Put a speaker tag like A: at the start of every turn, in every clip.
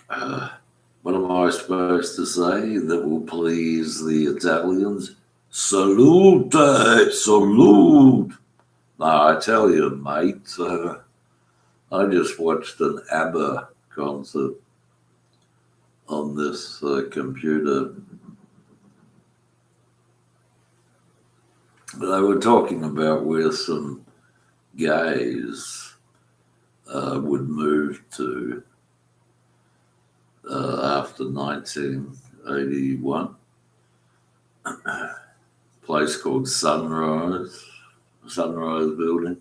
A: Uh, what am I supposed to say that will please the Italians? Salute, salute. No, I tell you, mate, I just watched an ABBA concert on this computer. They were talking about where some gays would move to after 1981. Place called Sunrise Building.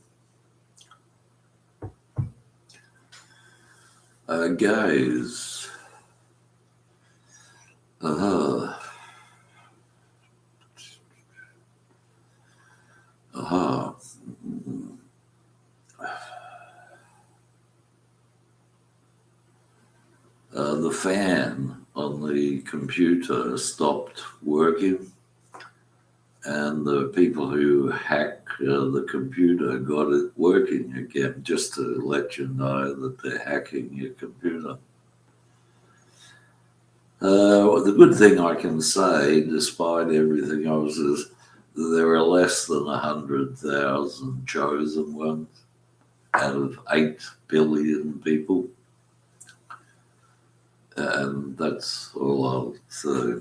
A: Gays. Uh-huh. Uh-huh. The fan on the computer stopped working, and the people who hack the computer got it working again, just to let you know that they're hacking your computer. The good thing I can say, despite everything else, is there are less than 100,000 chosen ones out of 8 billion people. And that's all I'll say.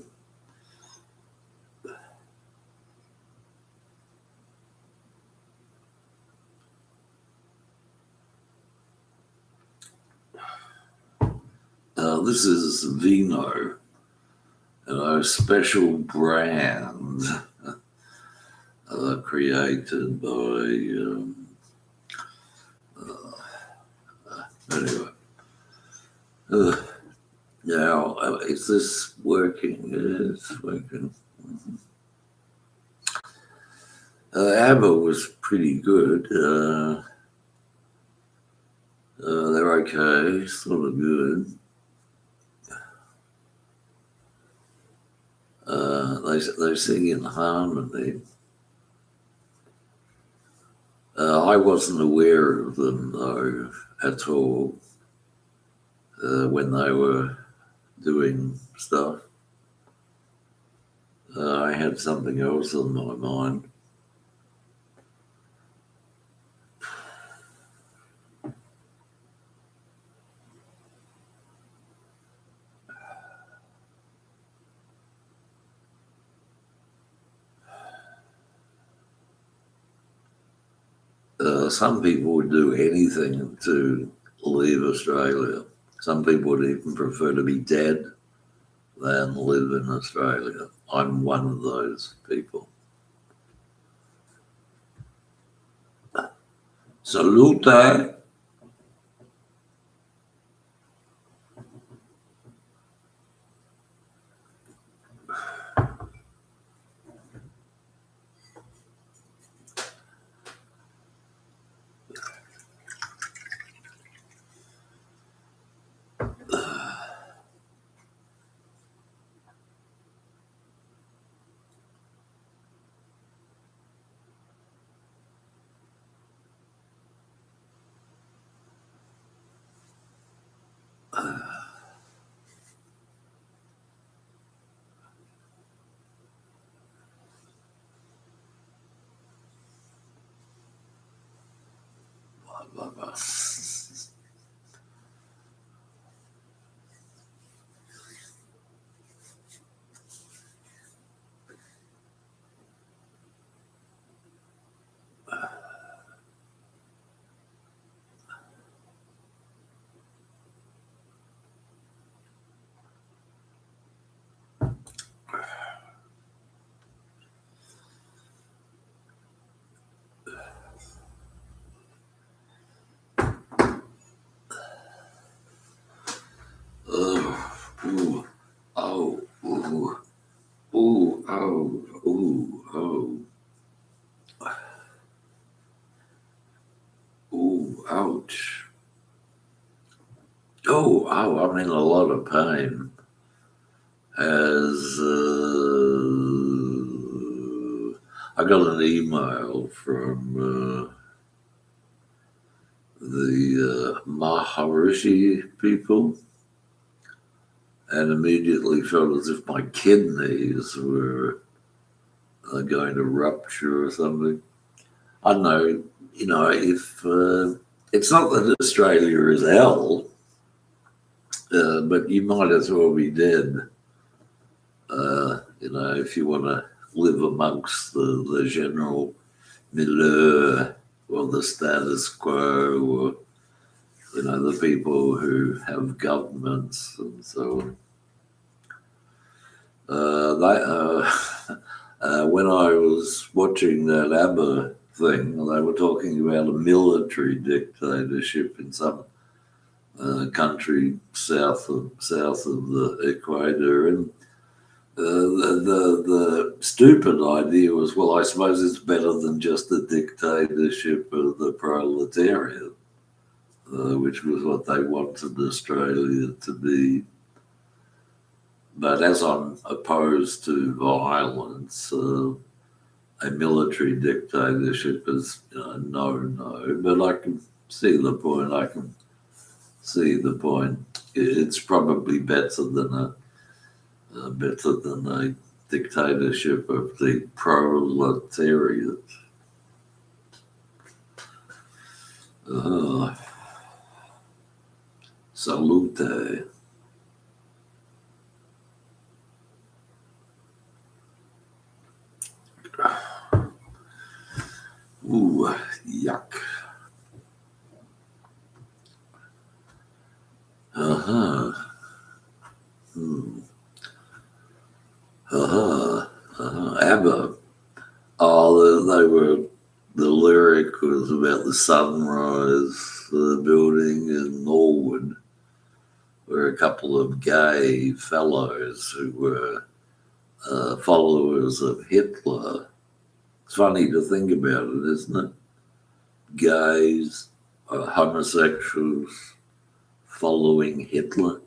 A: This is Vino, a special brand created by. Anyway. Now, is this working? It's working. ABBA was pretty good. They're okay, sort of good. They sing in harmony. I wasn't aware of them though at all when they were doing stuff. I had something else on my mind. Some people would do anything to leave Australia. Some people would even prefer to be dead than live in Australia. I'm one of those people. Salute. Ooh, oh, ooh, ooh, oh, ooh, oh, ooh, ouch. I'm in a lot of pain. As I got an email from the Maharishi people. and immediately felt as if my kidneys were going to rupture or something. I don't know, if it's not that Australia is hell, but you might as well be dead, if you want to live amongst the general milieu or the status quo or, the people who have governments and so on. When I was watching that ABBA thing, they were talking about a military dictatorship in some country south of the equator, and the stupid idea was, well, I suppose it's better than just the dictatorship of the proletariat, which was what they wanted Australia to be. But as I'm opposed to violence, a military dictatorship is no. But I can see the point. It's probably better than a dictatorship of the proletariat. Salute. Ooh, yuck. ABBA. Oh, the lyric was about the sunrise building in Norwood, where a couple of gay fellows who were followers of Hitler. It's funny to think about it, isn't it? Gays, homosexuals following Hitler.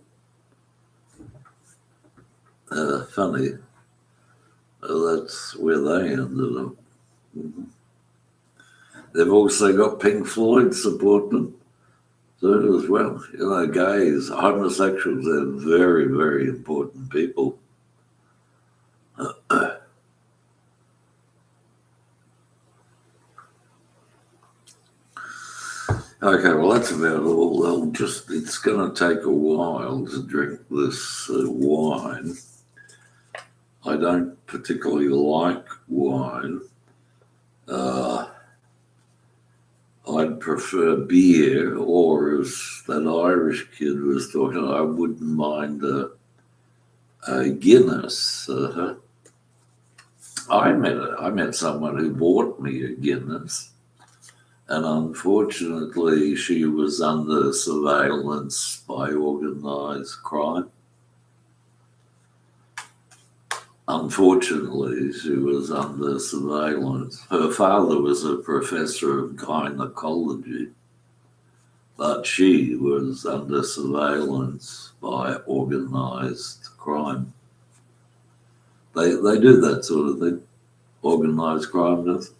A: Funny. That's where they ended up. Mm-hmm. They've also got Pink Floyd supporting them too as well. Gays, homosexuals, they're very, very important people. Okay, well, that's about all. It's going to take a while to drink this wine. I don't particularly like wine. I'd prefer beer, or as that Irish kid was talking, I wouldn't mind a Guinness. I met someone who bought me a Guinness, and unfortunately she was under surveillance by organised crime. Unfortunately, she was under surveillance. Her father was a professor of gynecology, but she was under surveillance by organised crime. They do that sort of thing. Organised crime does.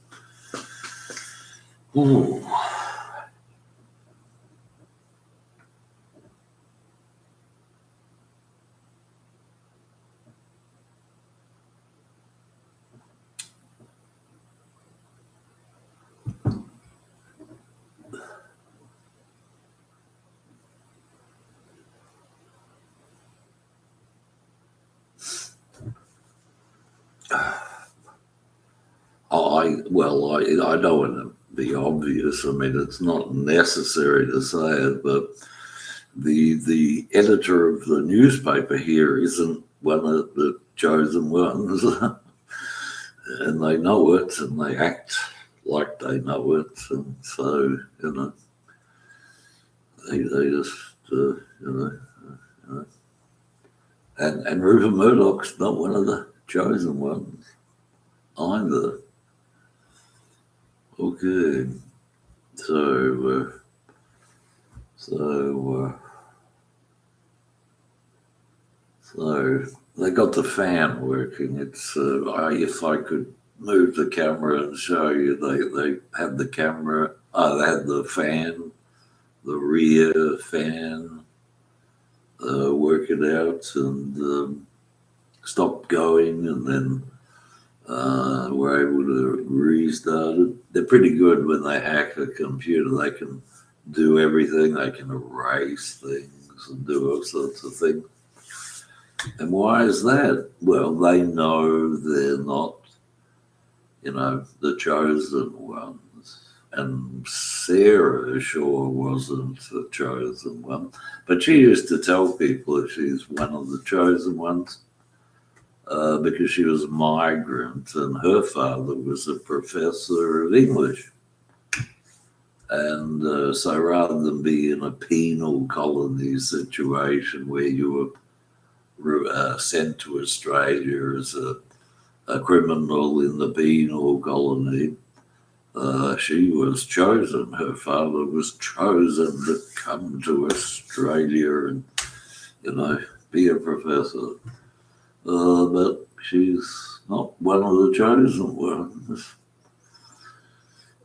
A: Ooh. I don't want to be obvious. I mean, it's not necessary to say it, but the editor of the newspaper here isn't one of the chosen ones, and they know it, and they act like they know it, and so they just and Rupert Murdoch's not one of the chosen ones either. Okay, so they got the fan working. It's if I could move the camera and show you, they had the camera. They had the fan, the rear fan work it out and stopped going, and then were able to restart it. They're pretty good when they hack a computer. They can do everything. They can erase things and do all sorts of things. And why is that? Well, they know they're not, the chosen ones. And Sarah sure wasn't the chosen one. But she used to tell people that she's one of the chosen ones because she was a migrant and her father was a professor of English. And so rather than be in a penal colony situation where you were sent to Australia as a criminal in the penal colony, she was chosen. Her father was chosen to come to Australia and, be a professor. But she's not one of the chosen ones.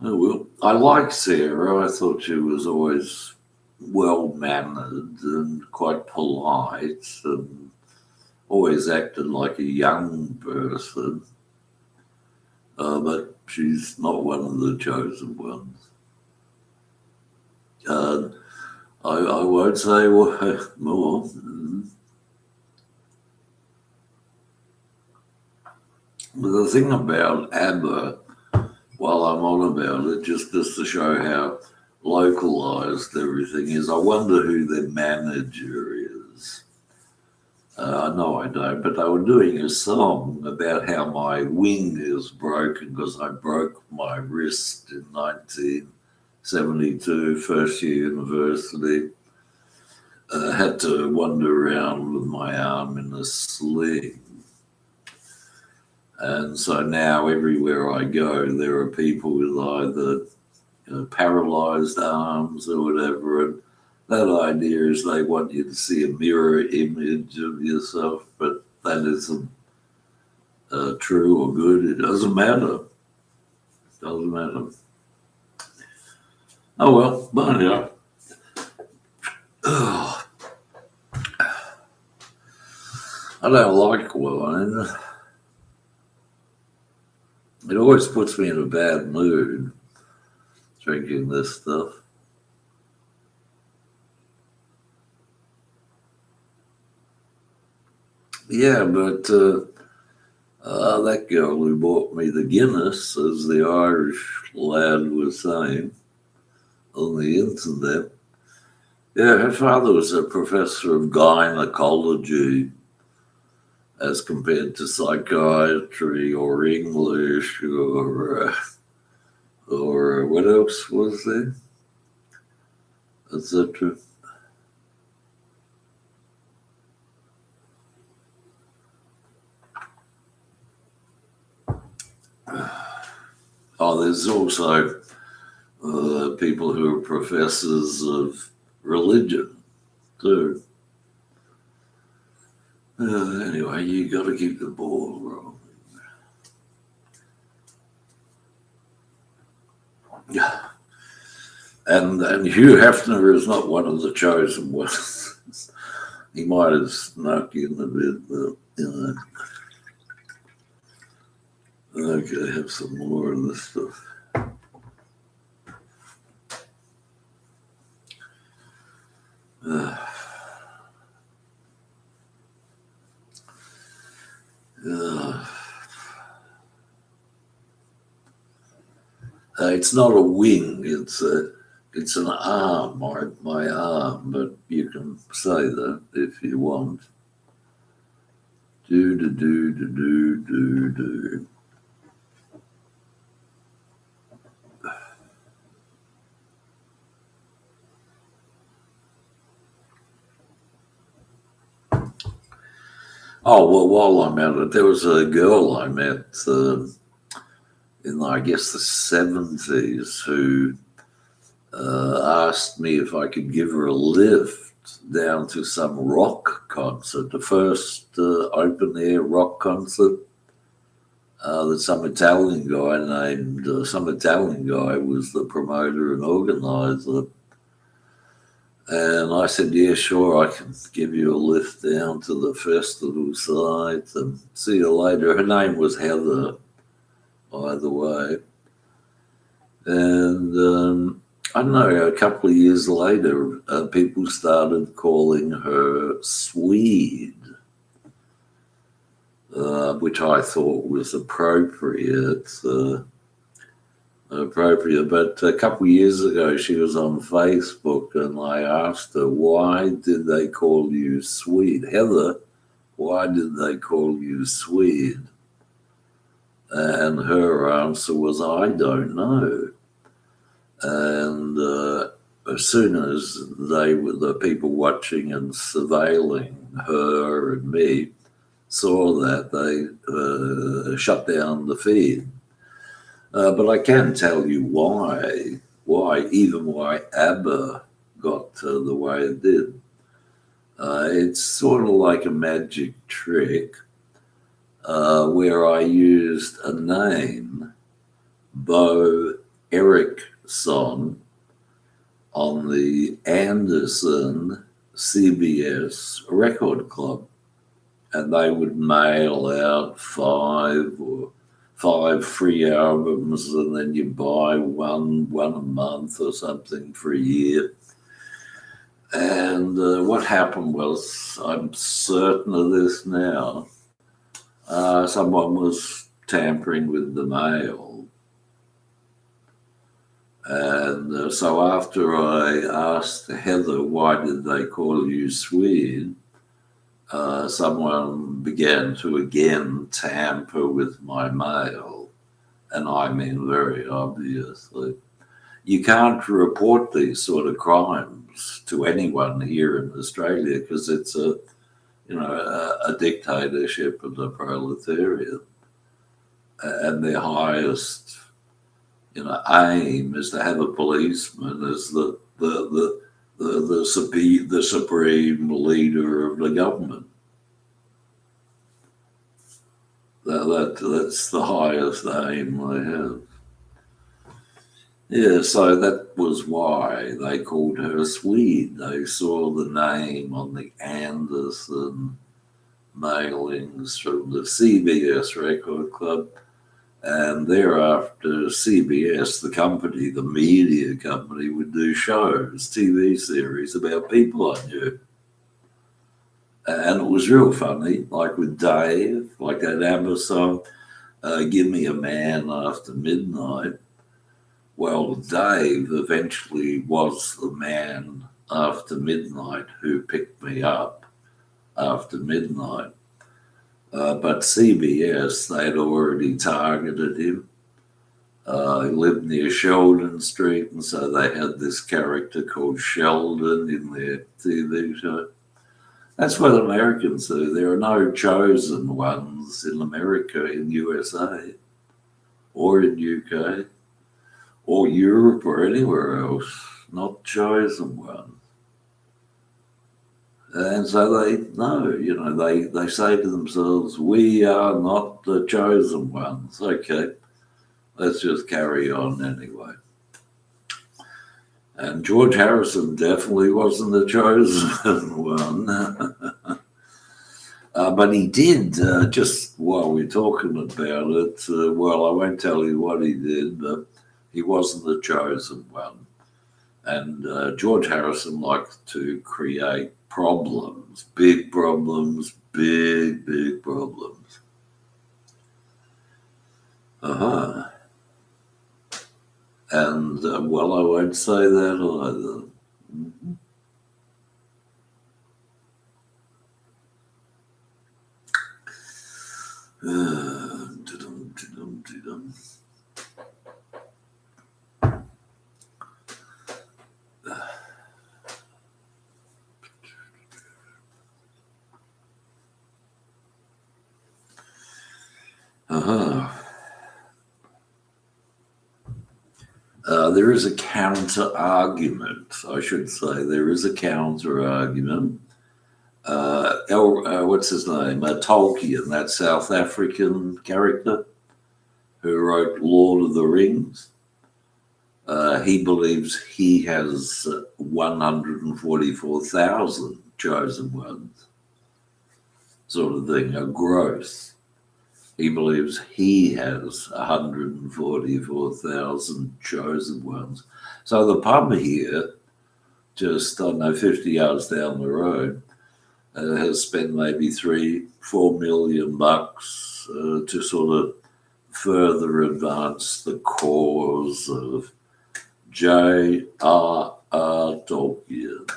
A: Oh, well, I like Sarah. I thought she was always well-mannered and quite polite and always acted like a young person. But she's not one of the chosen ones. I won't say more. But the thing about ABBA, while I'm on about it, just to show how localized everything is, I wonder who their manager is. I know I don't, but they were doing a song about how my wing is broken because I broke my wrist in 1972, first year university. Had to wander around with my arm in a sling. And so now everywhere I go, there are people with either paralyzed arms or whatever. And that idea is they want you to see a mirror image of yourself, but that isn't true or good. It doesn't matter. It doesn't matter. Oh well, but yeah. I don't like wine. It always puts me in a bad mood drinking this stuff. Yeah, but that girl who bought me the Guinness, as the Irish lad was saying on the internet, yeah, her father was a professor of gynecology as compared to psychiatry or English or what else was there, etc. Oh, there's also people who are professors of religion too. Anyway, you got to keep the ball rolling. Yeah. And Hugh Hefner is not one of the chosen ones. He might have snuck in a bit, but Okay, have some more of this stuff. It's not a wing, it's an arm, my arm, but you can say that if you want. Do. Oh, well, while I'm at it, there was a girl I met in, I guess, the 70s who asked me if I could give her a lift down to some rock concert, the first open air rock concert that some Italian guy was the promoter and organizer. And I said, yeah, sure, I can give you a lift down to the festival site and see you later. Her name was Heather, by the way. And I don't know, a couple of years later, people started calling her Swede, which I thought was appropriate. But a couple of years ago, she was on Facebook, and I asked her, "Why did they call you Swede, Heather? Why did they call you Swede?" And her answer was, "I don't know." And as soon as the people watching and surveilling her and me, saw that, they shut down the feed. But I can tell you why ABBA got the way it did. It's sort of like a magic trick where I used a name, Bo Erickson, on the Anderson CBS Record Club. And they would mail out five free albums, and then you buy one a month or something for a year. And what happened was, I'm certain of this now, someone was tampering with the mail. And so after I asked Heather, why did they call you Swede? Someone began to again tamper with my mail, and I mean very obviously. You can't report these sort of crimes to anyone here in Australia because it's a dictatorship of the proletariat, and their highest aim is to have a policeman as the supreme leader of the government. That's the highest aim they have. Yeah, so that was why they called her Swede. They saw the name on the Anderson mailings from the CBS Record Club. And thereafter, CBS, the company, the media company, would do shows, TV series about people I knew. And it was real funny, like with Dave, like that ABBA song, Give Me a Man After Midnight. Well, Dave eventually was the man after midnight who picked me up after midnight. But CBS, they'd already targeted him. He lived near Sheldon Street, and so they had this character called Sheldon in their TV show. That's what Americans do. There are no chosen ones in America, in USA, or in UK, or Europe, or anywhere else. Not chosen ones. And so they know, they say to themselves, we are not the chosen ones. Okay, let's just carry on anyway. And George Harrison definitely wasn't the chosen one. But he did, just while we're talking about it, well, I won't tell you what he did, but he wasn't the chosen one. And George Harrison liked to create problems, big problems, big problems. And, well, I won't say that either. There is a counter argument, I should say. There is a counter argument. What's his name? Tolkien, that South African character who wrote Lord of the Rings. He believes he has 144,000 chosen ones, sort of thing, a growth. He believes he has 144,000 chosen ones. So the pub here, just, I don't know, 50 yards down the road, has spent maybe $3-4 million to sort of further advance the cause of J.R.R. Tolkien,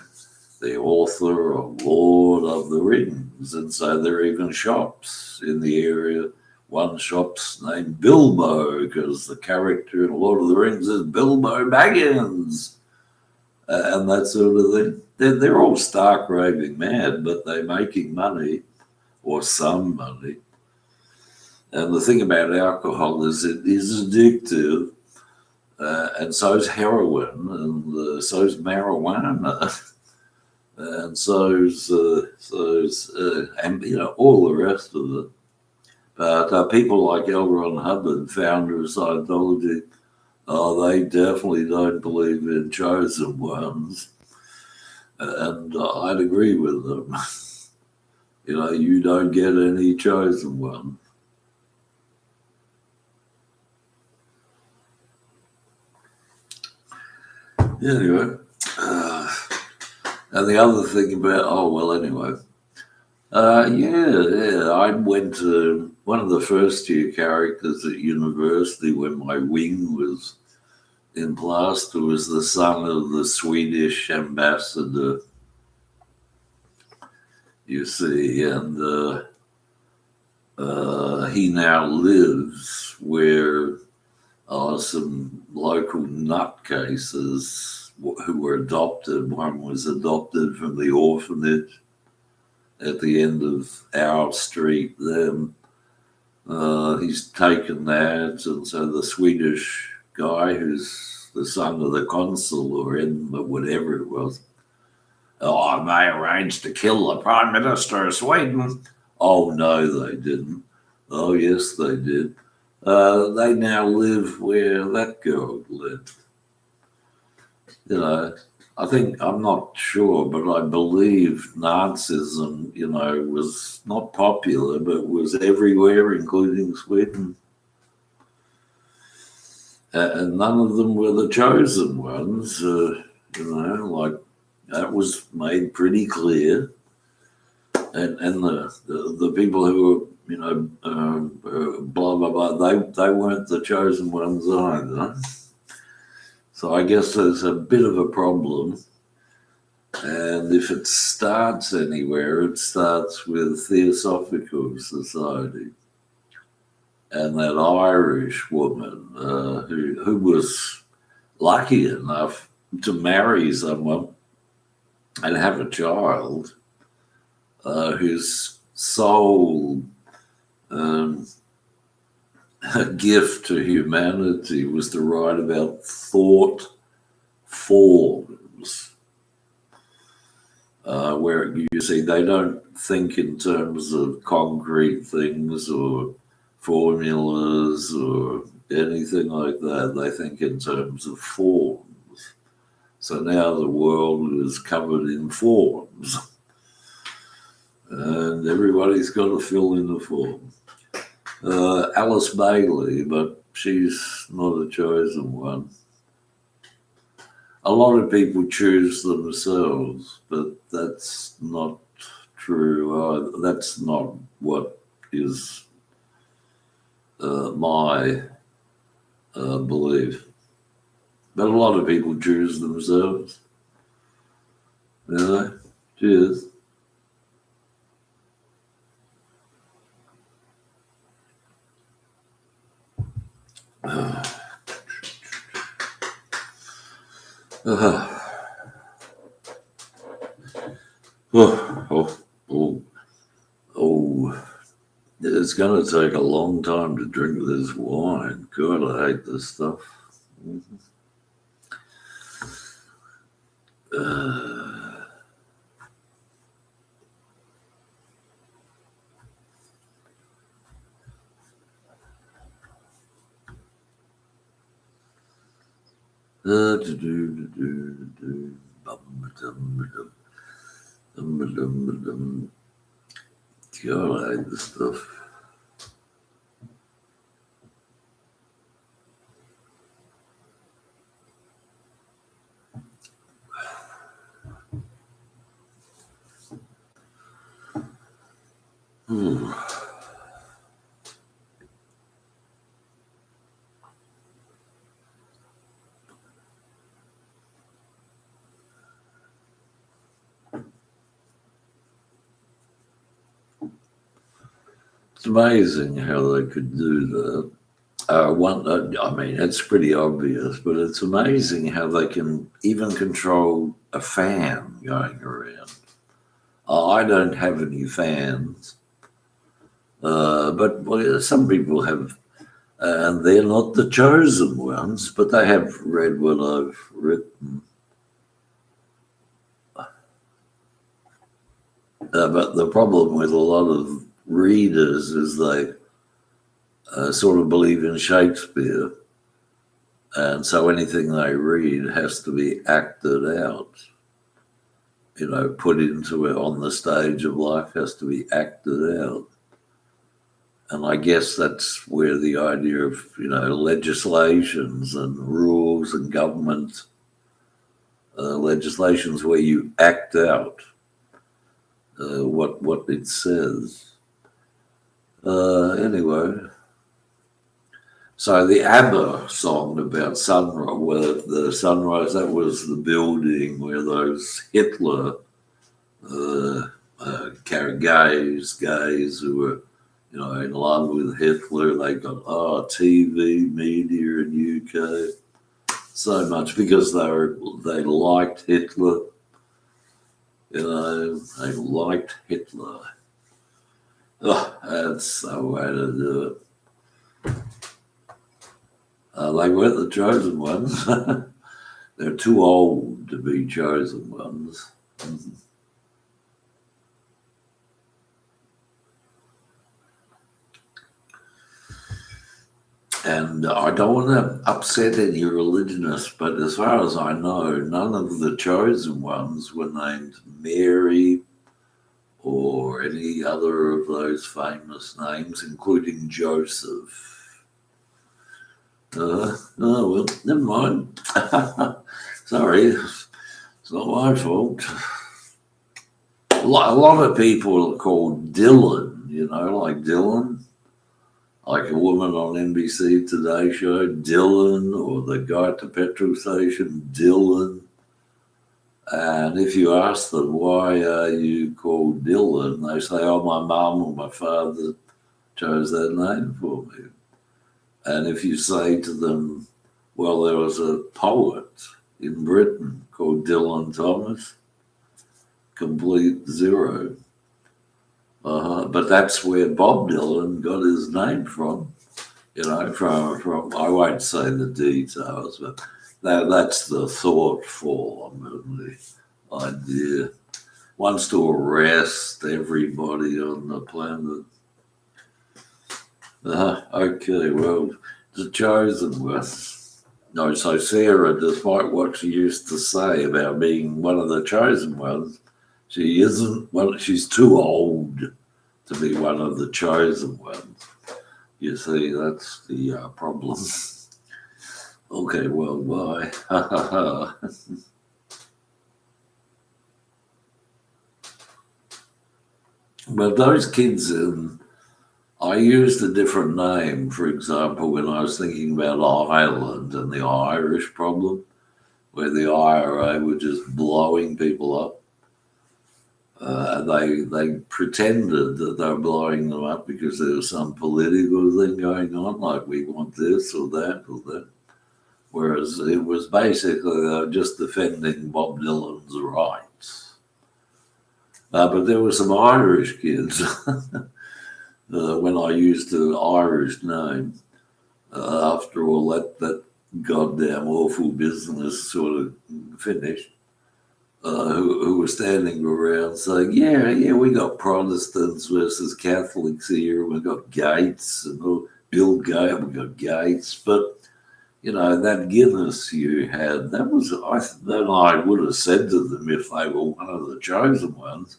A: the author of Lord of the Rings. And so there are even shops in the area. One shop's named Bilbo because the character in Lord of the Rings is Bilbo Baggins. And that sort of thing. They're all stark raving mad, but they're making money, or some money. And the thing about alcohol is it is addictive, and so's heroin, and so's marijuana, and so's and all the rest of it. But people like L. Ron Hubbard, founder of Scientology, they definitely don't believe in chosen ones, and I'd agree with them. You don't get any chosen one. Anyway, and the other thing about, I went to one of the first year characters at university when my wing was in Plaster was the son of the Swedish ambassador, you see, and he now lives where some local nutcases who were adopted. One was adopted from the orphanage at the end of our street. Then he's taken that, and so the Swedish guy, who's the son of the consul or Edinburgh, whatever it was, and they arranged to kill the Prime Minister of Sweden. Oh, no, they didn't. Oh, yes, they did. They now live where that girl lived. I think, I'm not sure, but I believe Nazism, was not popular, but was everywhere, including Sweden. And none of them were the chosen ones, like that was made pretty clear. And the people who were, blah, blah, blah, they weren't the chosen ones either. So I guess there's a bit of a problem. And if it starts anywhere, it starts with Theosophical Society. And that Irish woman who was lucky enough to marry someone and have a child whose sole gift to humanity was to write about thought forms, where you see they don't think in terms of concrete things or formulas or anything like that. They think in terms of forms. So now the world is covered in forms, and everybody's got to fill in the form. Alice Bailey, but she's not a chosen one. A lot of people choose themselves, but that's not true. That's not what is my belief. But a lot of people choose themselves. Cheers. It's going to take a long time to drink this wine. God, I hate this stuff. God, I hate this stuff. It's amazing how they could do that. I mean, it's pretty obvious, but it's amazing how they can even control a fan going around. I don't have any fans, but well, some people have, and they're not the chosen ones, but they have read what I've written. But the problem with a lot of readers is they sort of believe in Shakespeare, and so anything they read has to be acted out. Put into it on the stage of life has to be acted out. And I guess that's where the idea of, legislations and rules and government legislations where you act out what it says. Anyway, so the ABBA song about sunrise, where the sunrise, that was the building where those Hitler gays who were, in love with Hitler, they got TV media in UK so much because they liked Hitler. They liked Hitler. Oh, that's the way to do it. They weren't the chosen ones. They're too old to be chosen ones. And I don't want to upset any religionists, but as far as I know, none of the chosen ones were named Mary or any other of those famous names, including Joseph. Oh, well, never mind. Sorry, it's not my fault. A lot of people are called Dylan, like Dylan. Like a woman on NBC Today Show, Dylan, or the guy at the petrol station, Dylan. And if you ask them, why are you called Dylan? They say, oh, my mum or my father chose that name for me. And if you say to them, well, there was a poet in Britain called Dylan Thomas, complete zero. But that's where Bob Dylan got his name from, from I won't say the details, but that's the thought form and the idea. Wants to arrest everybody on the planet. Okay, well, the chosen one. No, so Sarah, despite what she used to say about being one of the chosen ones, she isn't. Well, she's too old to be one of the chosen ones. You see, that's the problem. Okay, well, bye. But those kids, I used a different name, for example, when I was thinking about Ireland and the Irish problem, where the IRA were just blowing people up. They pretended that they were blowing them up because there was some political thing going on, like we want this or that or that. Whereas it was basically they were just defending Bob Dylan's rights. But there were some Irish kids when I used an Irish name. After all that goddamn awful business sort of finished. Who were standing around saying, yeah, we got Protestants versus Catholics here. We got Gates and Bill Gates. We got Gates, but that Guinness you had, then I would have said to them if they were one of the chosen ones,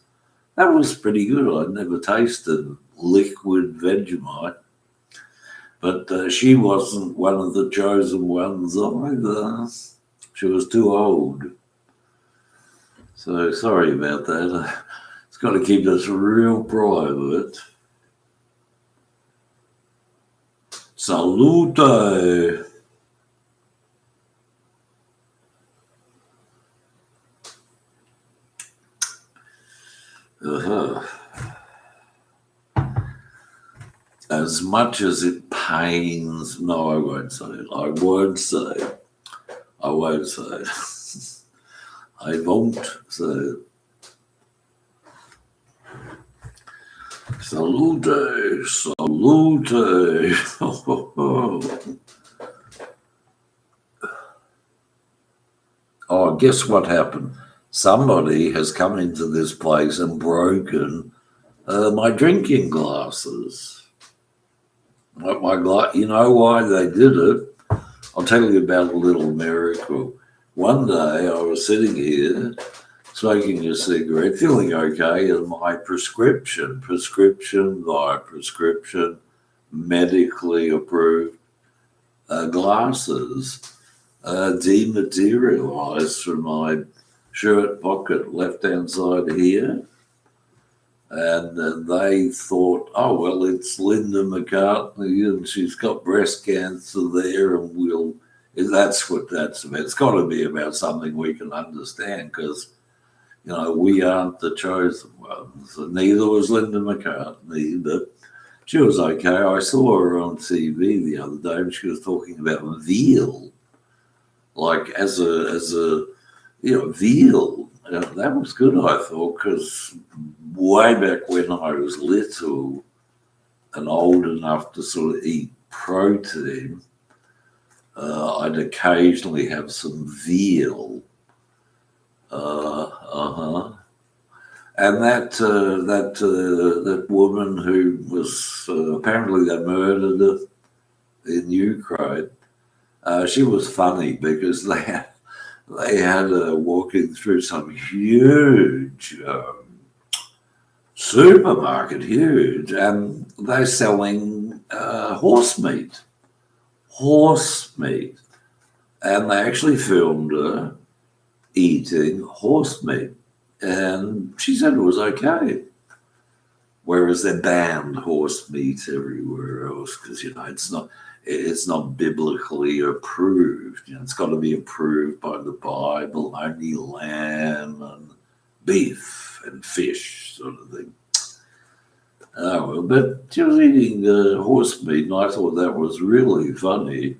A: that was pretty good. I'd never tasted liquid Vegemite. But she wasn't one of the chosen ones either. She was too old. So sorry about that. It's got to keep this real private. Salute. Uh-huh. As much as it pains, no, I won't say it. I won't say it. I won't say it. I won't say it. Salute, salute. Oh, guess what happened? Somebody has come into this place and broken my drinking glasses. You know why they did it? I'll tell you about a little miracle. One day I was sitting here smoking a cigarette, feeling okay, and my prescription, medically approved glasses dematerialized from my shirt pocket, left-hand side here. And they thought, oh, well, it's Linda McCartney and she's got breast cancer there, and that's what that's about. It's got to be about something we can understand because, we aren't the chosen ones. And neither was Linda McCartney, but she was okay. I saw her on TV the other day and she was talking about veal, like as a veal. That was good, I thought, because way back when I was little and old enough to sort of eat protein, I'd occasionally have some veal. And that woman who was apparently they murdered her in Ukraine. She was funny because they had her walking through some huge supermarket, huge, and they're selling horse meat, and they actually filmed her eating horse meat, and she said it was okay. Whereas they banned horse meat everywhere else because it's not biblically approved. It's got to be approved by the Bible, only lamb and beef and fish sort of thing. But she was eating horse meat, and I thought that was really funny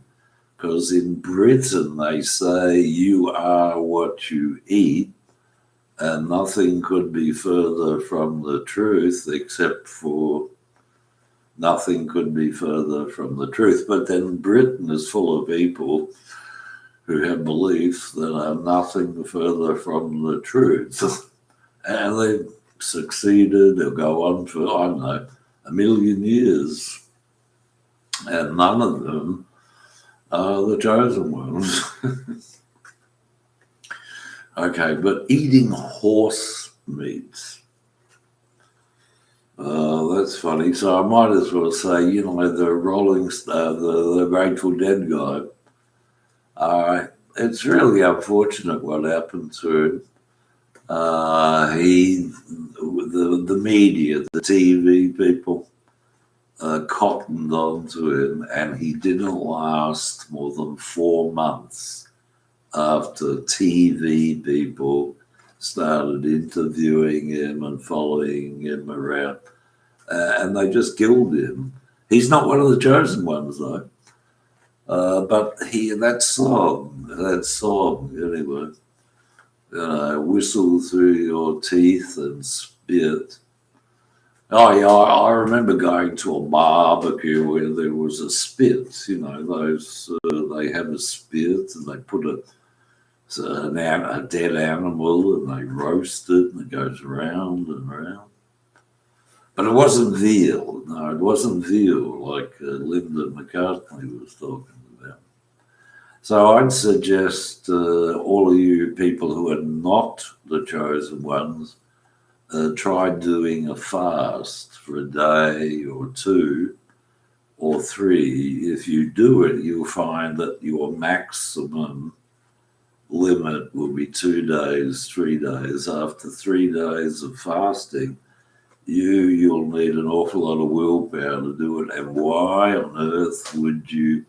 A: because in Britain they say you are what you eat, and nothing could be further from the truth except for nothing could be further from the truth. But then Britain is full of people who have beliefs that are nothing further from the truth. And they've succeeded. They'll go on for, I don't know, 1 million years. And none of them are the chosen ones. Okay, but eating horse meat. That's funny. So I might as well say, the Rolling Stone, the Grateful Dead guy. It's really unfortunate what happened to him. The media, the TV people, cottoned onto him, and he didn't last more than 4 months after TV people started interviewing him and following him around, and they just killed him. He's not one of the chosen ones, though. But that song, anyway, whistle through your teeth and spit. Oh, yeah, I remember going to a barbecue where there was a spit, they have a spit and they put a dead animal and they roast it and it goes round and round. But it wasn't veal. No, it wasn't veal like Linda McCartney was talking about. So I'd suggest all of you people who are not the chosen ones try doing a fast for a day or two or three. If you do it, you'll find that your maximum limit will be 2 days, 3 days. After 3 days of fasting, you'll need an awful lot of willpower to do it. And why on earth would you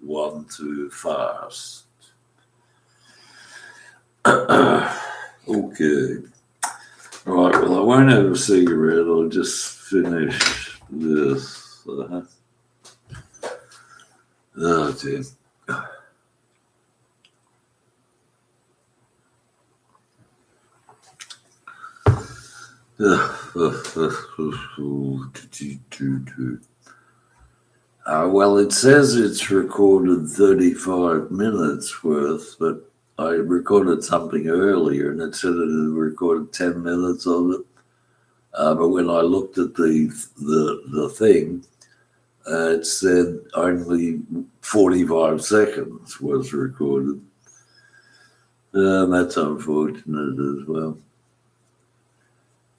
A: want to fast? Okay. Right, well, I won't have a cigarette. I'll just finish this. Oh, dear. Well, it says it's recorded 35 minutes worth, but I recorded something earlier and it said it had recorded 10 minutes of it. But when I looked at the thing, it said only 45 seconds was recorded. That's unfortunate as well.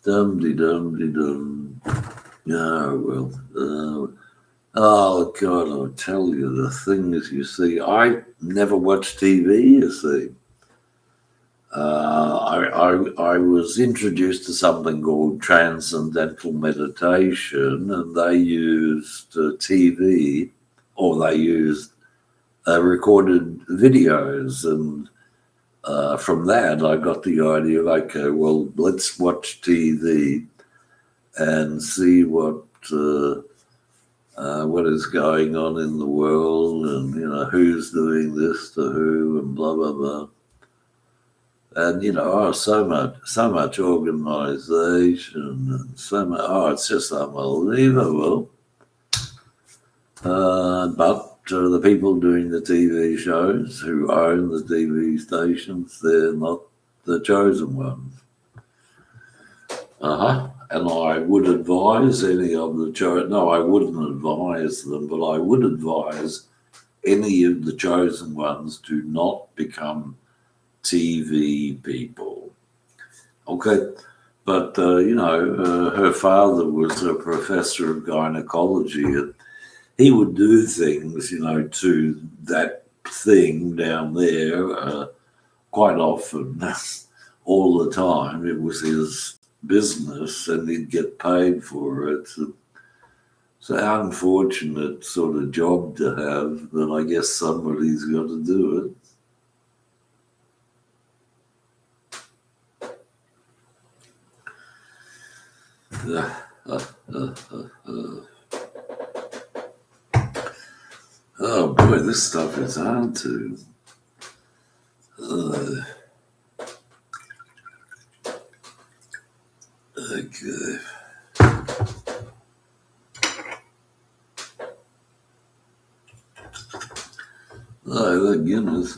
A: Dum-de-dum-de-dum. Oh, well. Oh, God, I'll tell you the things you see. I never watch TV, you see. I was introduced to something called transcendental meditation, and they used TV, or they used recorded videos, and from that I got the idea of, okay, well, let's watch TV and see what is going on in the world, and who's doing this to who, and blah blah blah. And so much organisation, and so much. Oh, it's just unbelievable. But the people doing the TV shows, who own the TV stations, they're not the chosen ones. And I would advise any of the chosen. No, I wouldn't advise them, but I would advise any of the chosen ones to not become TV people. Okay, but her father was a professor of gynecology, and he would do things, to that thing down there quite often, all the time. It was his business, and he'd get paid for it. It's an unfortunate sort of job to have, but I guess somebody's got to do it. Oh boy, this stuff is hard to. Okay. Oh, that Guinness.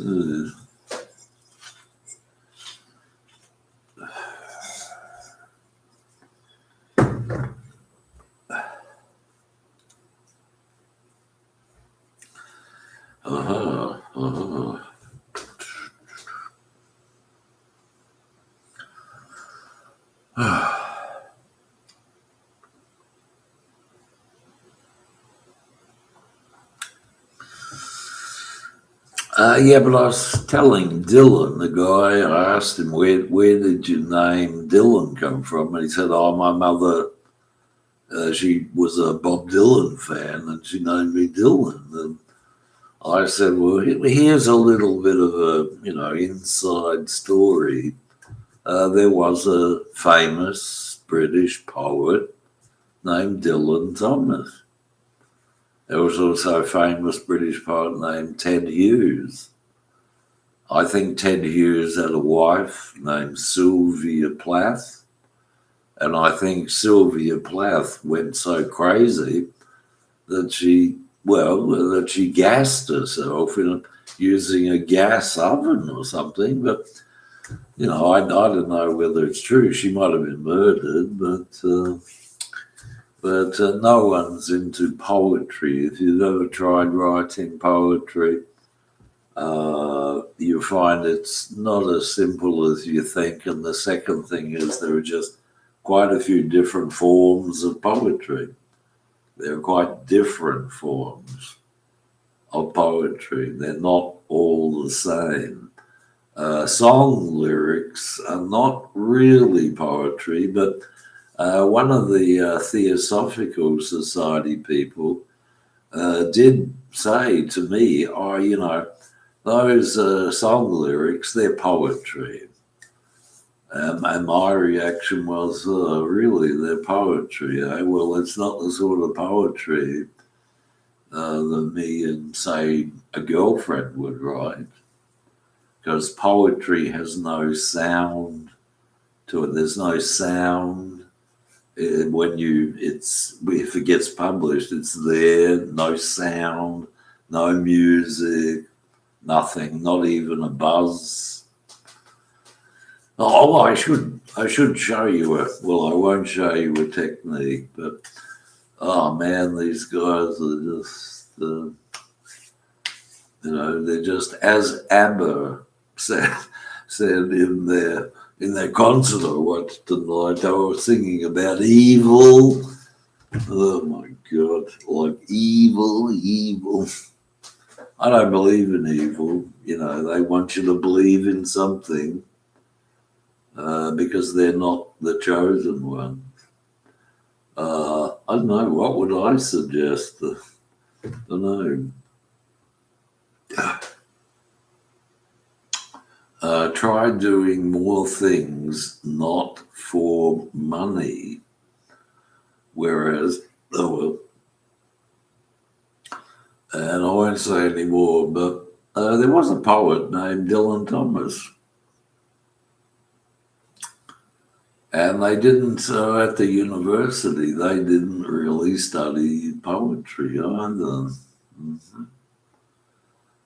A: Yeah, but I was telling Dylan, the guy, I asked him, where did your name Dylan come from? And he said, oh, my mother, she was a Bob Dylan fan, and she named me Dylan. And I said, well, here's a little bit of a, inside story. There was a famous British poet named Dylan Thomas. There was also a famous British poet named Ted Hughes. I think Ted Hughes had a wife named Sylvia Plath, and I think Sylvia Plath went so crazy that she gassed herself using a gas oven or something. But I don't know whether it's true. She might have been murdered, but no one's into poetry. If you've ever tried writing poetry, you find it's not as simple as you think. And the second thing is there are just quite a few different forms of poetry. There are quite different forms of poetry. They're not all the same. Song lyrics are not really poetry, but one of the Theosophical Society people did say to me, oh, those song lyrics, they're poetry. And my reaction was, really, they're poetry. Eh? Well, it's not the sort of poetry that me and, say, a girlfriend would write, because poetry has no sound to it. There's no sound. If it gets published, it's there, no sound, no music, nothing, not even a buzz. Oh, I should show you I won't show you a technique, but oh man, these guys are just, they're just, as ABBA said in their concert I watched tonight, they were singing about evil. Oh my God, like evil. I don't believe in evil. They want you to believe in something because they're not the chosen one. I don't know. What would I suggest? I don't know. Try doing more things not for money. Whereas, and I won't say any more, but there was a poet named Dylan Thomas. And they didn't, at the university, they didn't really study poetry either. Mm-hmm.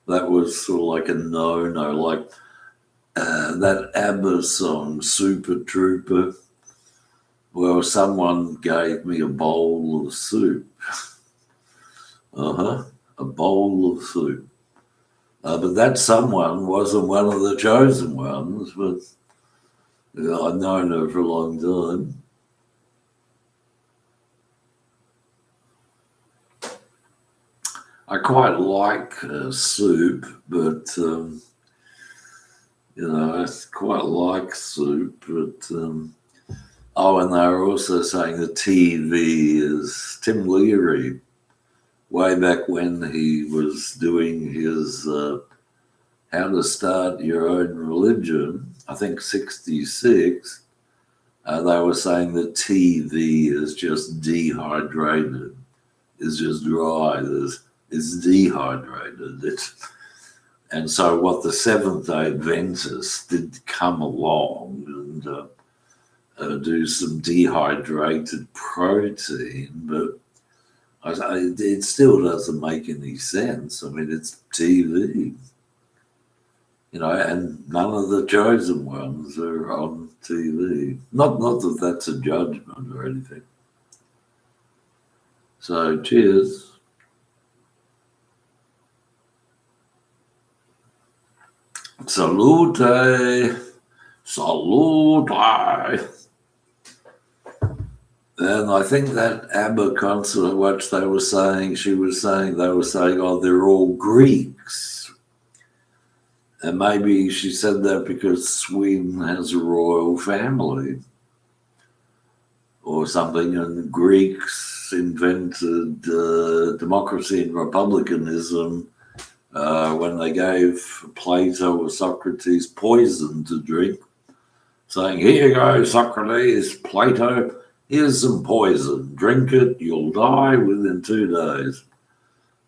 A: That was sort of like a no-no, like that ABBA song, Super Trooper. Well, someone gave me a bowl of soup. A bowl of soup. But that someone wasn't one of the chosen ones, but I've known her for a long time. I quite like soup, but I quite like soup, but and they were also saying the TV is Tim Leary, way back when he was doing his How to Start Your Own Religion, I think 66. They were saying that TV is just dehydrated, is just dry, it's dehydrated. And so what the Seventh-day Adventists did come along and do some dehydrated protein, but it still doesn't make any sense. I mean, it's TV. And none of the chosen ones are on TV. Not that that's a judgment or anything. So, cheers. Salute. And I think that ABBA concert I watched, they were saying, oh, they're all Greeks. And maybe she said that because Sweden has a royal family or something, and Greeks invented democracy and republicanism when they gave Plato or Socrates poison to drink, saying, here you go, Socrates, Plato, here's some poison, drink it, you'll die within 2 days.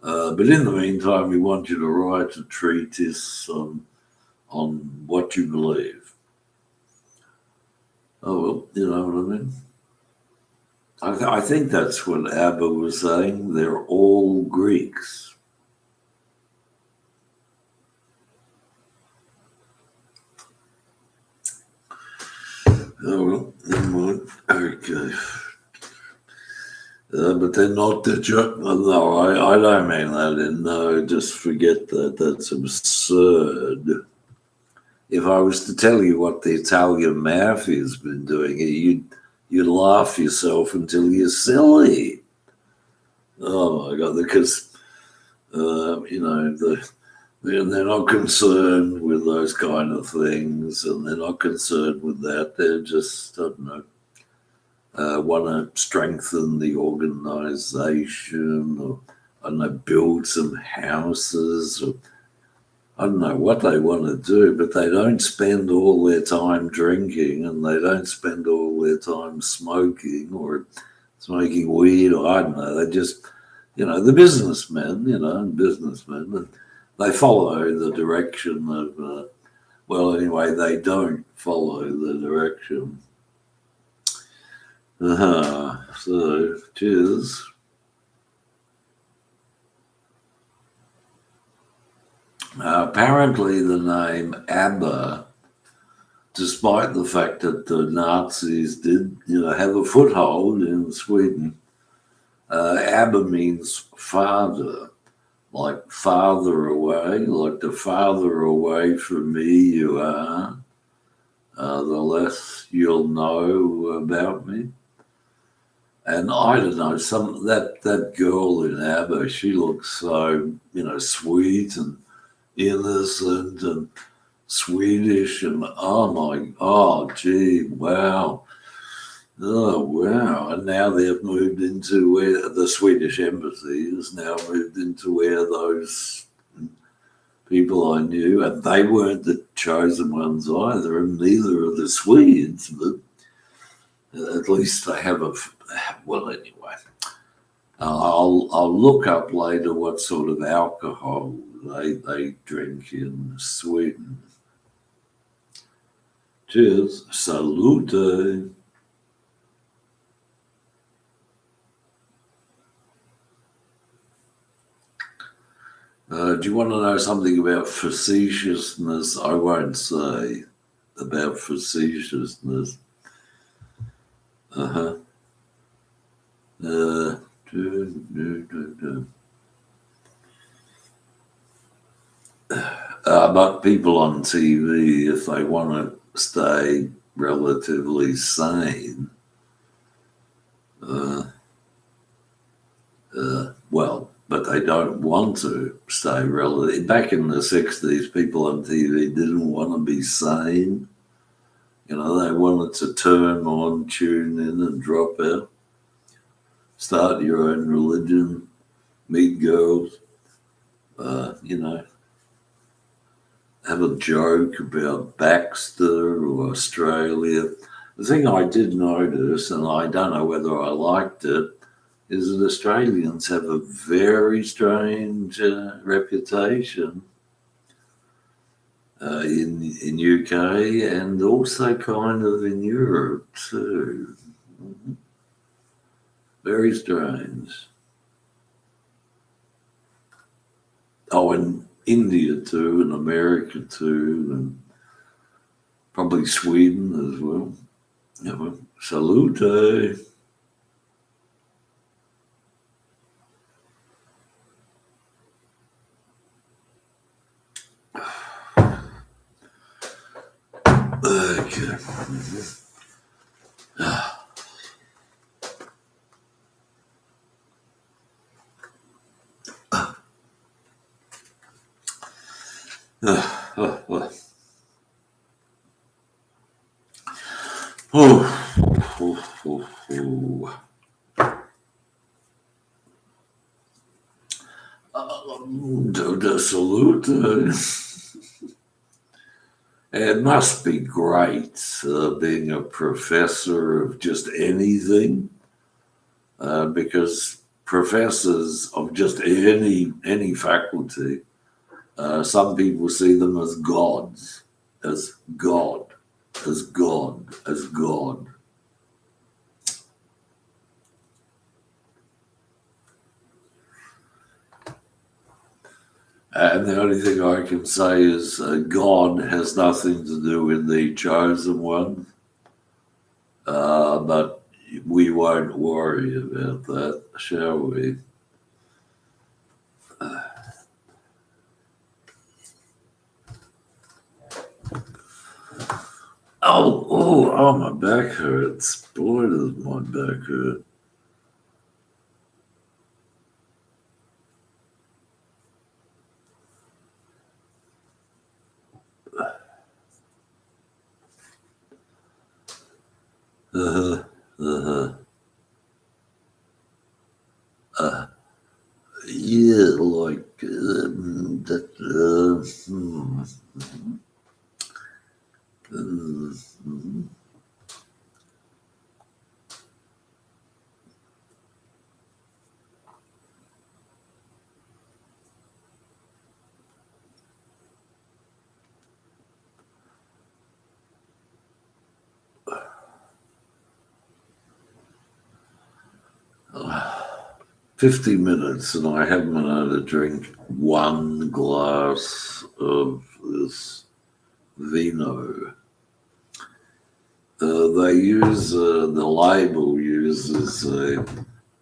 A: But in the meantime, we want you to write a treatise on what you believe. Oh, well, you know what I mean? I think that's what ABBA was saying. They're all Greeks. Oh, well, never mind. Okay. But they're not the joke. No, I don't mean that. No, just forget that. That's absurd. absurd. If I was to tell you what the Italian mafia's been doing, you'd laugh yourself until you're silly. Oh my God, because, they're not concerned with those kind of things, and they're not concerned with that. They're just, I don't know, want to strengthen the organization, or, I don't know, build some houses, or I don't know what they want to do, but they don't spend all their time drinking, and they don't spend all their time smoking or smoking weed, or I don't know. They just, the businessmen, and they follow the direction of, anyway, they don't follow the direction. So, cheers. Apparently, the name Abba, despite the fact that the Nazis did, have a foothold in Sweden, Abba means father, like farther away, like the farther away from me you are, the less you'll know about me. And I don't know, that girl in ABBA, she looks so, sweet and innocent and Swedish, and gee, wow. Oh, wow. And now they've moved into where the Swedish embassy has now moved into where those people I knew, and they weren't the chosen ones either, and neither are the Swedes, but at least they have anyway. I'll look up later what sort of alcohol they drink in Sweden. Cheers. Salute. Do you want to know something about facetiousness? I won't say about facetiousness. But people on TV, if they want to stay relatively sane, but they don't want to stay relative. Back in the 60s, people on TV didn't want to be sane. They wanted to turn on, tune in, and drop out. Start your own religion, meet girls, have a joke about Baxter or Australia. The thing I did notice, and I don't know whether I liked it, is that Australians have a very strange reputation in UK and also kind of in Europe too. Very strange. Oh, and India too, and America too, and probably Sweden as well. Salute. Okay. Salute. It must be great being a professor of just anything, because professors of just any faculty, some people see them as gods, as God, as God, as God. And the only thing I can say is God has nothing to do with the chosen one. But we won't worry about that, shall we? Oh, my back hurts. Boy, does my back hurt. Uh-huh, uh-huh. Yeah, like that. Mm. 50 minutes, and I haven't been able to drink one glass of this vino. They use the label uses a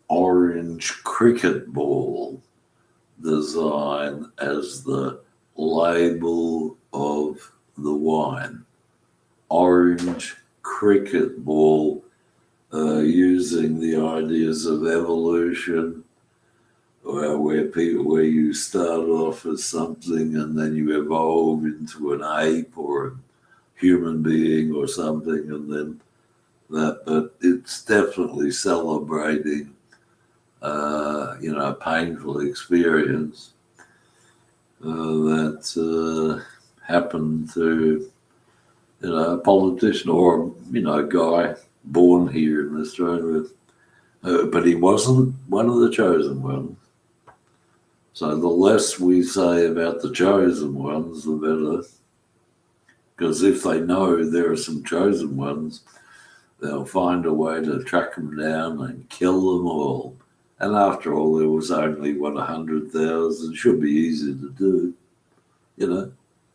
A: orange cricket ball design as the label of the wine. Orange cricket ball, using the ideas of evolution, where you start off as something and then you evolve into an ape or a human being or something, and then that. But it's definitely celebrating, a painful experience that happened to, a politician or, a guy born here in Australia. But he wasn't one of the chosen ones. So the less we say about the chosen ones, the better. Because if they know there are some chosen ones, they'll find a way to track them down and kill them all. And after all, there was only, 100,000. Should be easy to do,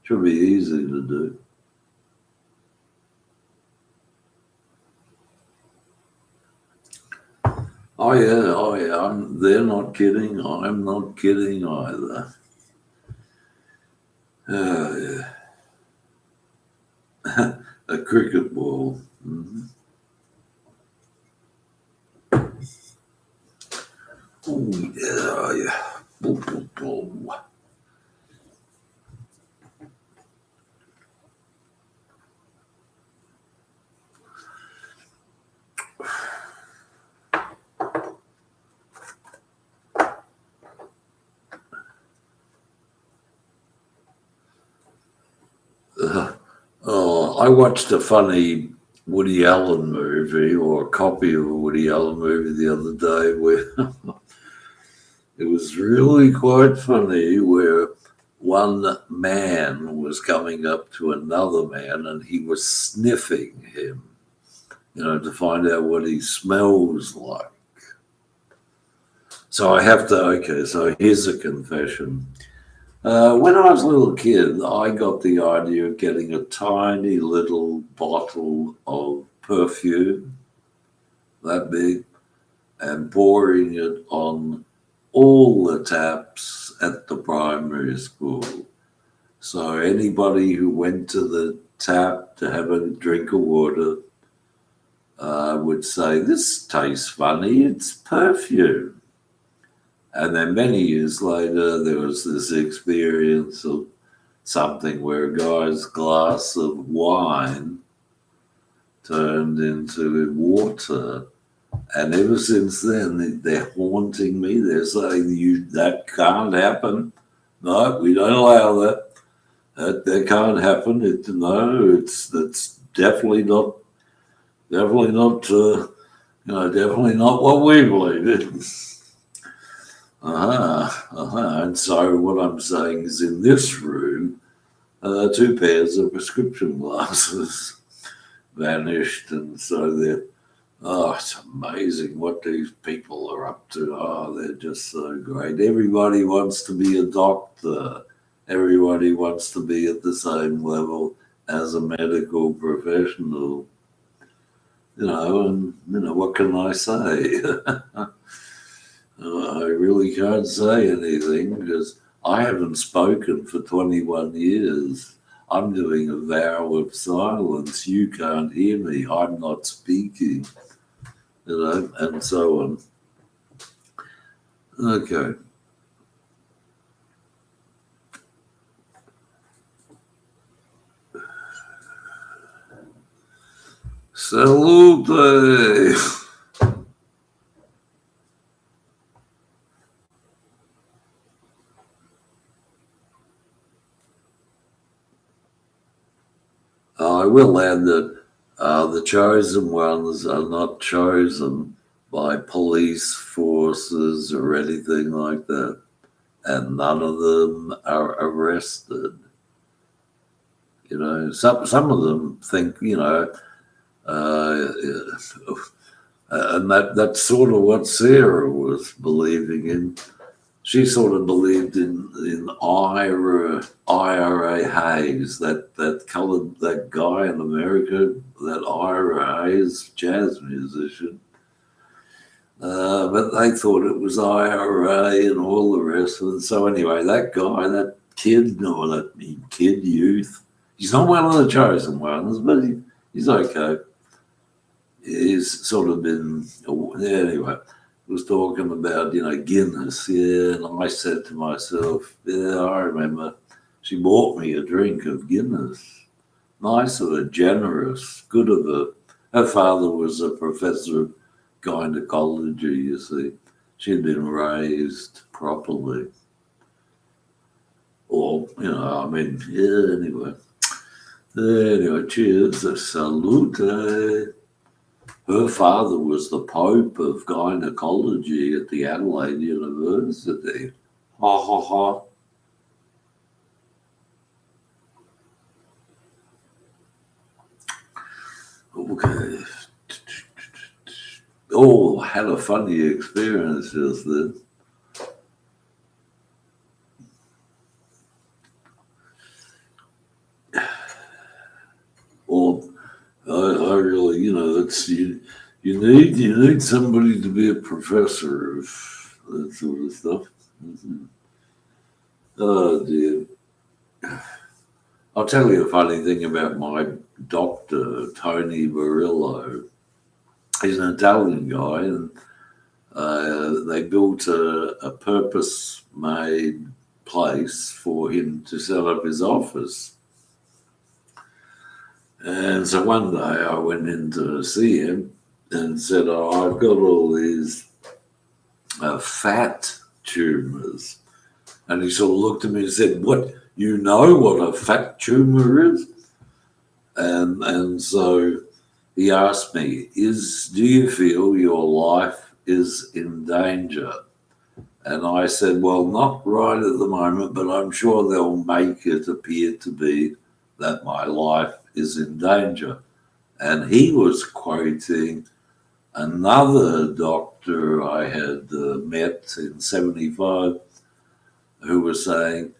A: should be easy to do. Oh yeah. They're not kidding. I'm not kidding either. Yeah. A cricket ball. Mm-hmm. Oh yeah. Boom, boom, boom. I watched a funny Woody Allen movie, or a copy of a Woody Allen movie, the other day, where it was really quite funny, where one man was coming up to another man and he was sniffing him, to find out what he smells like. So so here's a confession. When I was a little kid, I got the idea of getting a tiny little bottle of perfume, that big, and pouring it on all the taps at the primary school. So anybody who went to the tap to have a drink of water would say, "This tastes funny, it's perfume." And then many years later, there was this experience of something where a guy's glass of wine turned into water. And ever since then, they're haunting me. They're saying, that can't happen. No, we don't allow that. That can't happen. That's definitely not, definitely not what we believe in. And so what I'm saying is, in this room, 2 pairs of prescription glasses vanished, and so it's amazing what these people are up to. Oh, they're just so great. Everybody wants to be a doctor. Everybody wants to be at the same level as a medical professional. What can I say? I really can't say anything because I haven't spoken for 21 years. I'm doing a vow of silence. You can't hear me. I'm not speaking, and so on. Okay. Salute! I will add that the chosen ones are not chosen by police forces or anything like that, and none of them are arrested. Some of them think, uh, and that's sort of what Sarah was believing in. She sort of believed in Ira Hayes, that colored that guy in America, that Ira Hayes, jazz musician. But they thought it was IRA and all the rest of it. So anyway, that guy, that kid, no, that kid youth, he's not one of the chosen ones, but he's okay. He's sort of been anyway. Was talking about Guinness, yeah, and I said to myself, yeah, I remember she bought me a drink of Guinness, nice of her, generous, good of her. Her father was a professor of gynecology, you see. She'd been raised properly. Or, I mean, yeah, anyway. Anyway, cheers, salute. Her father was the Pope of gynecology at the Adelaide University. Ha ha ha. Okay. Oh, I had a funny experience just then. Well, I really, that's you need somebody to be a professor of that sort of stuff. Mm-hmm. Oh dear. I'll tell you a funny thing about my doctor, Tony Barillo. He's an Italian guy, and they built a purpose-made place for him to set up his office. And so one day I went in to see him and said, "Oh, I've got all these fat tumors." And he sort of looked at me and said, "What, you know what a fat tumor is?" And so he asked me, "Do you feel your life is in danger?" And I said, "Well, not right at the moment, but I'm sure they'll make it appear to be that my life is in danger." And he was quoting another doctor I had met in 75 who was saying,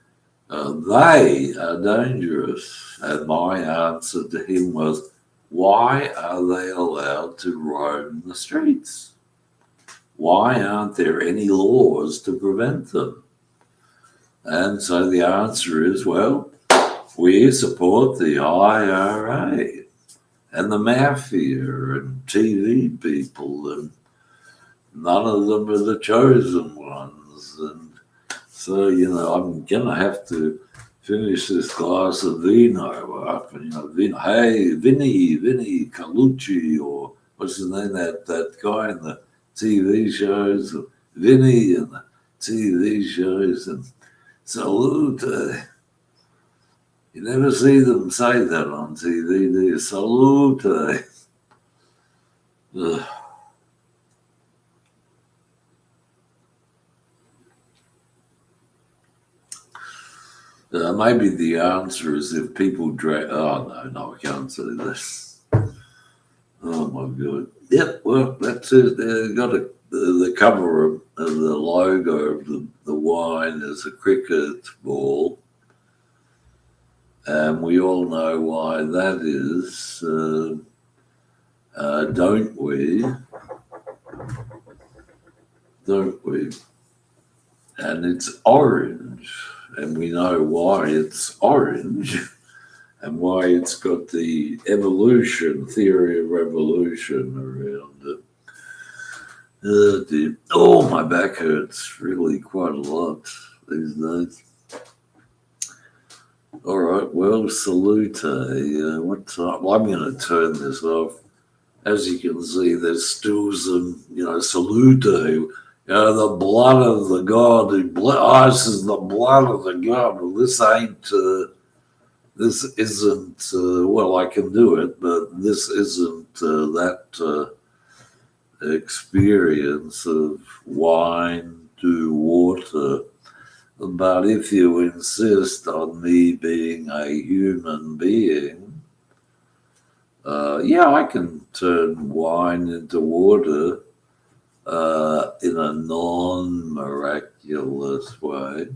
A: they are dangerous. And my answer to him was, why are they allowed to roam the streets? Why aren't there any laws to prevent them? And so the answer is, well, we support the IRA and the mafia and TV people, and none of them are the chosen ones. And so, I'm going to have to finish this glass of vino up. And, vino, hey, Vinny Calucci, or what's his name, that guy in the TV shows, Vinny and the TV shows, and salute. You never see them say that on TV, do you? Salute. Maybe the answer is if people drag. Oh, no, I can't say this. Oh, my God. Yep, well, that's it. Got the cover of the logo of the wine is a cricket ball. And we all know why that is, don't we? Don't we? And it's orange, and we know why it's orange. and why it's got the evolution theory of evolution around it. Oh, dear. Oh, my back hurts really quite a lot these days. All right, well, salute. What time? Well, I'm going to turn this off. As you can see, there's still some, salute. The blood of the God. This is the blood of the God. Well, this ain't. This isn't. Well, I can do it, but this isn't that experience of wine to water. But if you insist on me being a human being, I can turn wine into water in a non-miraculous way.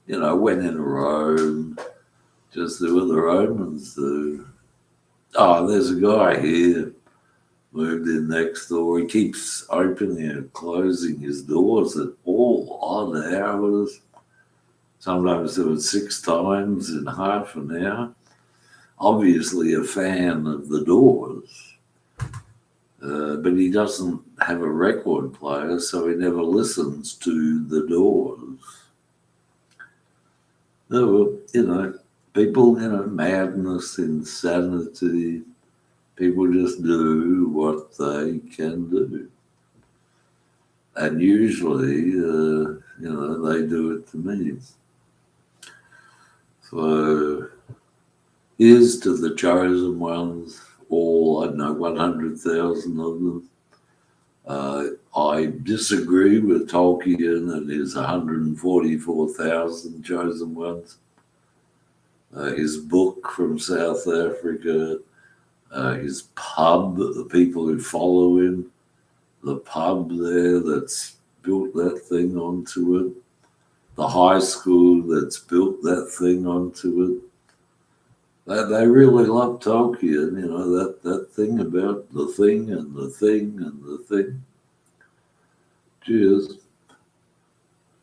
A: When in Rome, just do what the Romans do. Oh, there's a guy here, moved in next door. He keeps opening and closing his doors at all odd hours. Sometimes do it 6 times in half an hour. Obviously a fan of the Doors, but he doesn't have a record player, so he never listens to the Doors. People, madness, insanity, people just do what they can do. And usually, they do it to me. So here's to the chosen ones, all, 100,000 of them. I disagree with Tolkien and his 144,000 chosen ones. His book from South Africa, his pub, the people who follow him, the pub there that's built that thing onto it, the high school that's built that thing onto it. They really love Tolkien, that thing about the thing and the thing and the thing. Cheers.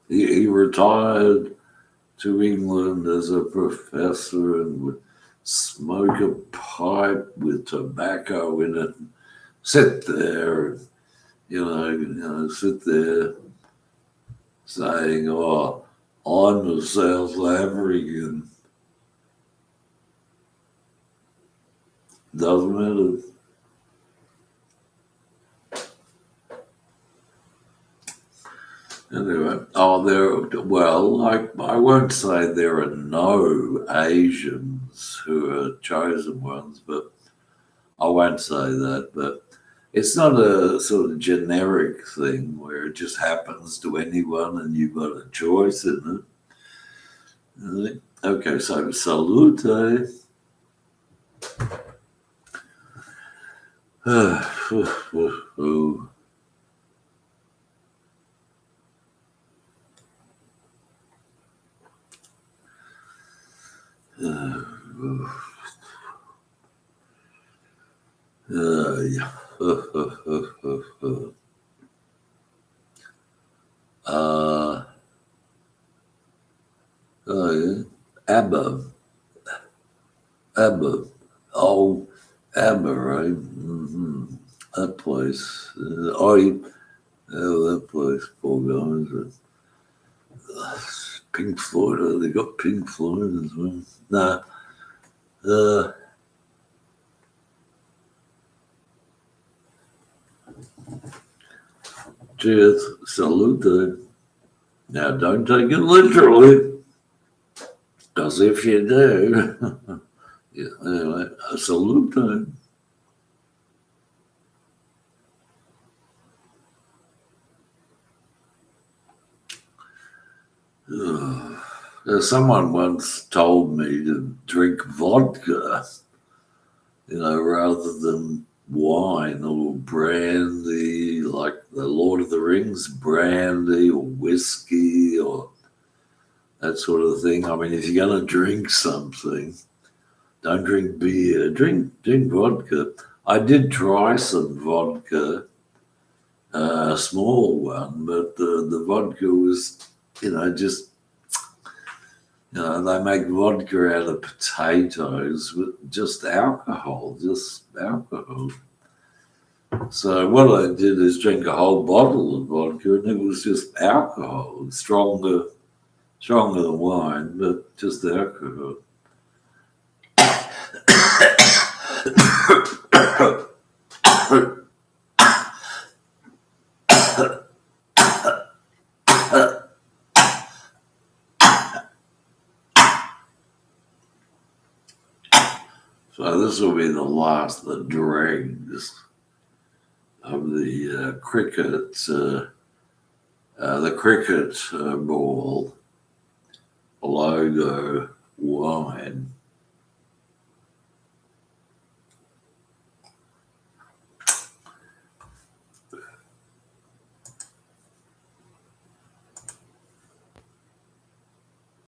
A: He retired to England as a professor and would smoke a pipe with tobacco in it, and sit there, sit there saying, "Oh, I'm a South African." Doesn't matter. Anyway, I won't say there are no Asians who are chosen ones, but I won't say that. But it's not a sort of generic thing where it just happens to anyone and you've got a choice in it. Okay, so salute. Abba. Oh, abba, right? Mm-hmm. That place. That place, poor guys. Pink Floyd, they got Pink Floyd as well. Nah. Cheers. Salute. Now, don't take it literally, because if you do, anyway, salute. Someone once told me to drink vodka, rather than wine or brandy, like the Lord of the Rings brandy or whiskey or that sort of thing. I mean, if you're going to drink something, don't drink beer, drink vodka. I did try some vodka, a small one, but the vodka was, just They make vodka out of potatoes with just alcohol, So what I did is drink a whole bottle of vodka, and it was just alcohol, stronger than wine, but just alcohol. So this will be the last, the dregs of the cricket ball logo